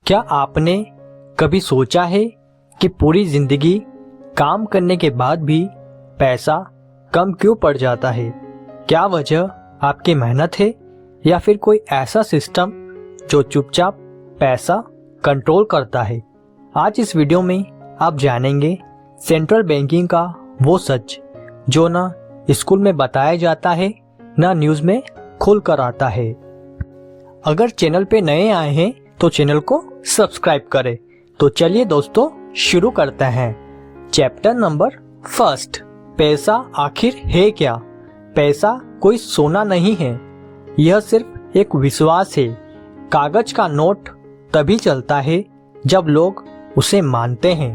क्या आपने कभी सोचा है कि पूरी जिंदगी काम करने के बाद भी पैसा कम क्यों पड़ जाता है? क्या वजह आपकी मेहनत है या फिर कोई ऐसा सिस्टम जो चुपचाप पैसा कंट्रोल करता है? आज इस वीडियो में आप जानेंगे सेंट्रल बैंकिंग का वो सच जो ना स्कूल में बताया जाता है ना न्यूज़ में खुल कर आता है। अगर चैनल पे नए आए हैं तो चैनल को सब्सक्राइब करें। तो चलिए दोस्तों शुरू करते हैं। चैप्टर नंबर 1, पैसा आखिर है क्या? पैसा कोई सोना नहीं है, यह सिर्फ एक विश्वास है। कागज का नोट तभी चलता है जब लोग उसे मानते हैं।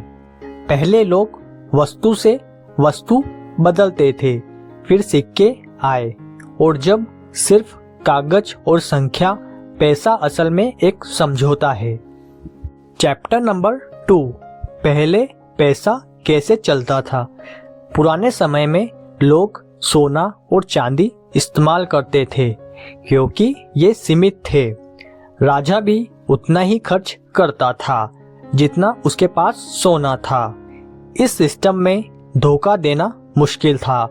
पहले लोग वस्तु से वस्तु बदलते थे, फिर सिक्के आए और जब सिर्फ कागज और संख्या, पैसा असल में एक समझौता है। चैप्टर नंबर 2, पहले पैसा कैसे चलता था? पुराने समय में लोग सोना और चांदी इस्तेमाल करते थे क्योंकि ये सीमित थे। राजा भी उतना ही खर्च करता था जितना उसके पास सोना था। इस सिस्टम में धोखा देना मुश्किल था।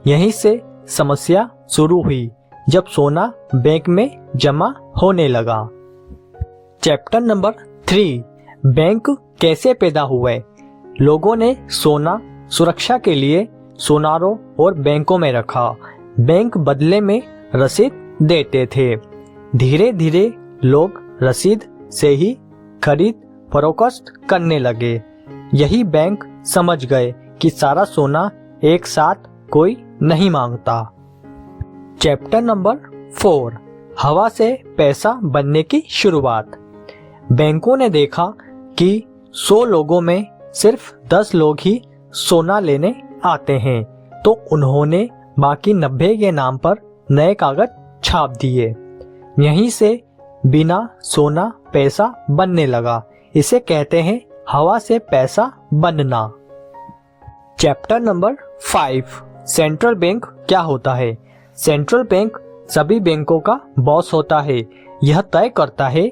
यहीं से समस्या शुरू हुई जब सोना बैंक में जमा होने लगा। चैप्टर नंबर 3, बैंक कैसे पैदा हुए? लोगों ने सोना सुरक्षा के लिए सोनारों और बैंकों में रखा। बैंक बदले में रसीद देते थे। धीरे धीरे लोग रसीद से ही खरीद फरोख्त करने लगे। यही बैंक समझ गए कि सारा सोना एक साथ कोई नहीं मांगता। चैप्टर नंबर 4, हवा से पैसा बनने की शुरुआत। बैंकों ने देखा कि 100 लोगों में सिर्फ 10 लोग ही सोना लेने आते हैं, तो उन्होंने बाकी 90 के नाम पर नए कागज छाप दिए। यहीं से बिना सोना पैसा बनने लगा। इसे कहते हैं हवा से पैसा बनना। चैप्टर नंबर 5, सेंट्रल बैंक क्या होता है? सेंट्रल बैंक सभी बैंकों का बॉस होता है। यह तय करता है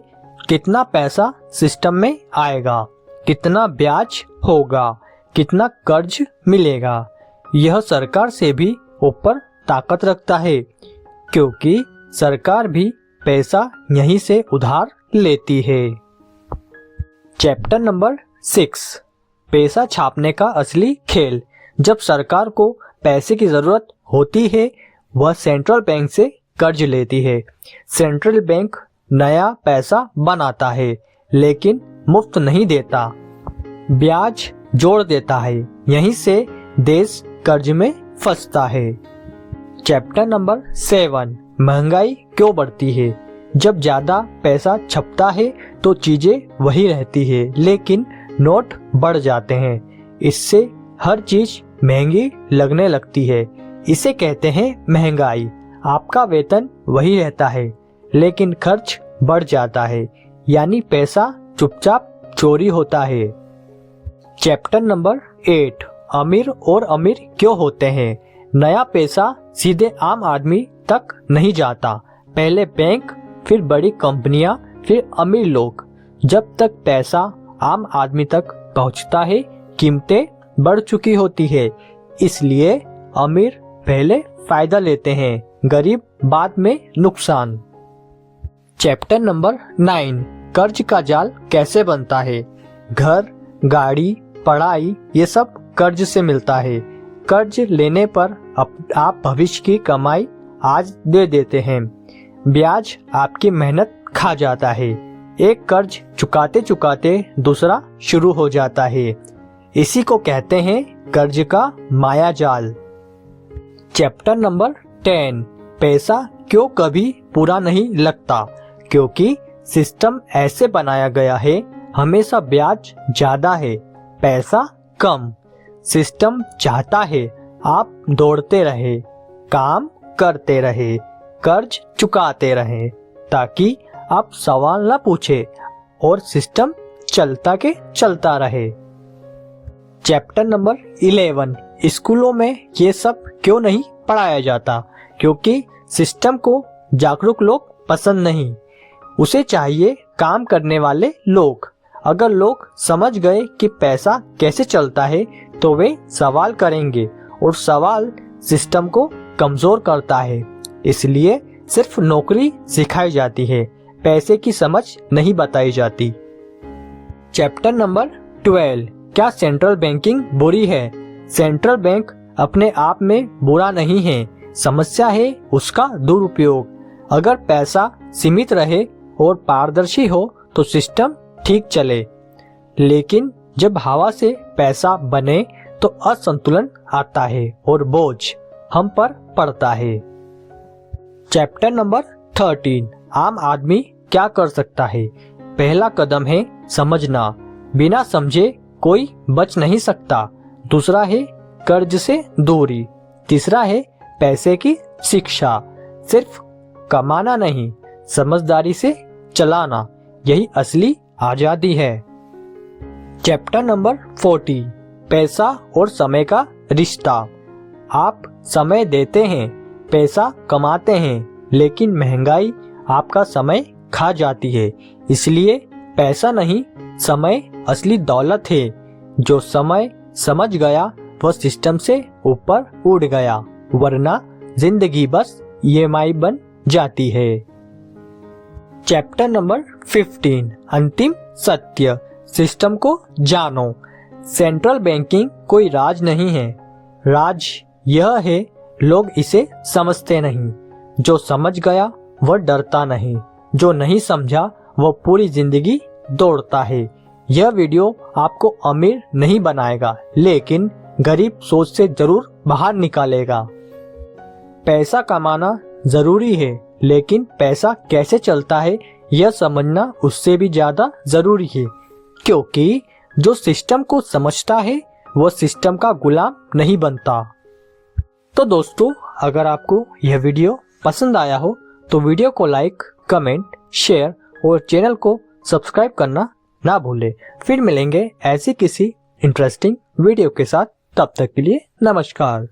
कितना पैसा सिस्टम में आएगा, कितना ब्याज होगा, कितना कर्ज मिलेगा। यह सरकार से भी ऊपर ताकत रखता है क्योंकि सरकार भी पैसा यहीं से उधार लेती है। चैप्टर नंबर 6, पैसा छापने का असली खेल। जब सरकार को पैसे की जरूरत होती है, वह सेंट्रल बैंक से कर्ज लेती है। सेंट्रल बैंक नया पैसा बनाता है लेकिन मुफ्त नहीं देता, ब्याज जोड़ देता है। यहीं से देश कर्ज में फंसता है। चैप्टर नंबर 7, महंगाई क्यों बढ़ती है? जब ज्यादा पैसा छपता है तो चीजें वही रहती है लेकिन नोट बढ़ जाते हैं। इससे हर चीज महंगी लगने लगती है। इसे कहते हैं महंगाई। आपका वेतन वही रहता है लेकिन खर्च बढ़ जाता है, यानी पैसा चुपचाप चोरी होता है। चैप्टर नंबर 8, अमीर और अमीर क्यों होते हैं? नया पैसा सीधे आम आदमी तक नहीं जाता। पहले बैंक, फिर बड़ी कंपनियां, फिर अमीर लोग। जब तक पैसा आम आदमी तक पहुंचता है, कीमतें बढ़ चुकी होती है। इसलिए अमीर पहले फायदा लेते हैं, गरीब बाद में नुकसान। चैप्टर नंबर 9, कर्ज का जाल कैसे बनता है? घर, गाड़ी, पढ़ाई, ये सब कर्ज से मिलता है। कर्ज लेने पर आप भविष्य की कमाई आज दे देते हैं। ब्याज आपकी मेहनत खा जाता है। एक कर्ज चुकाते चुकाते दूसरा शुरू हो जाता है। इसी को कहते हैं कर्ज का माया जाल। चैप्टर नंबर 10, पैसा क्यों कभी पूरा नहीं लगता? क्योंकि सिस्टम ऐसे बनाया गया है, हमेशा ब्याज ज्यादा है, पैसा कम। सिस्टम चाहता है आप दौड़ते रहे, काम करते रहे, कर्ज चुकाते रहे ताकि आप सवाल न पूछे और सिस्टम चलता के चलता रहे। चैप्टर नंबर 11, स्कूलों में ये सब क्यों नहीं पढ़ाया जाता? क्योंकि सिस्टम को जागरूक लोग पसंद नहीं। उसे चाहिए काम करने वाले लोग। अगर लोग समझ गए कि पैसा कैसे चलता है तो वे सवाल करेंगे और सवाल सिस्टम को कमजोर करता है। इसलिए सिर्फ नौकरी सिखाई जाती है, पैसे की समझ नहीं बताई जाती। चैप्टर नंबर 12, क्या सेंट्रल बैंकिंग बुरी है? सेंट्रल बैंक अपने आप में बुरा नहीं है, समस्या है उसका दुरुपयोग। अगर पैसा सीमित रहे और पारदर्शी हो तो सिस्टम ठीक चले, लेकिन जब हवा से पैसा बने तो असंतुलन आता है और बोझ हम पर पड़ता है। चैप्टर नंबर 13, आम आदमी क्या कर सकता है? पहला कदम है समझना, बिना समझे कोई बच नहीं सकता। दूसरा है कर्ज से दूरी। तीसरा है पैसे की शिक्षा, सिर्फ कमाना नहीं, समझदारी से चलाना, यही असली आजादी है। चैप्टर नंबर 40, पैसा और समय का रिश्ता। आप समय देते हैं, पैसा कमाते हैं, लेकिन महंगाई आपका समय खा जाती है। इसलिए पैसा नहीं, समय असली दौलत है। जो समय समझ गया वह सिस्टम से ऊपर उड़ गया, वरना जिंदगी बस EMI बन जाती है। चैप्टर नंबर 15, अंतिम सत्य, सिस्टम को जानो। सेंट्रल बैंकिंग कोई राज नहीं है, राज यह है लोग इसे समझते नहीं। जो समझ गया वह डरता नहीं, जो नहीं समझा वह पूरी जिंदगी दौड़ता है। यह वीडियो आपको अमीर नहीं बनाएगा, लेकिन गरीब सोच से जरूर बाहर निकालेगा। पैसा कमाना जरूरी है, लेकिन पैसा कैसे चलता है यह समझना उससे भी ज्यादा जरूरी है, क्योंकि जो सिस्टम को समझता है वह सिस्टम का गुलाम नहीं बनता। तो दोस्तों, अगर आपको यह वीडियो पसंद आया हो तो वीडियो को लाइक, कमेंट, शेयर और चैनल को सब्सक्राइब करना ना भूलें। फिर मिलेंगे ऐसी किसी इंटरेस्टिंग वीडियो के साथ, तब तक के लिए नमस्कार।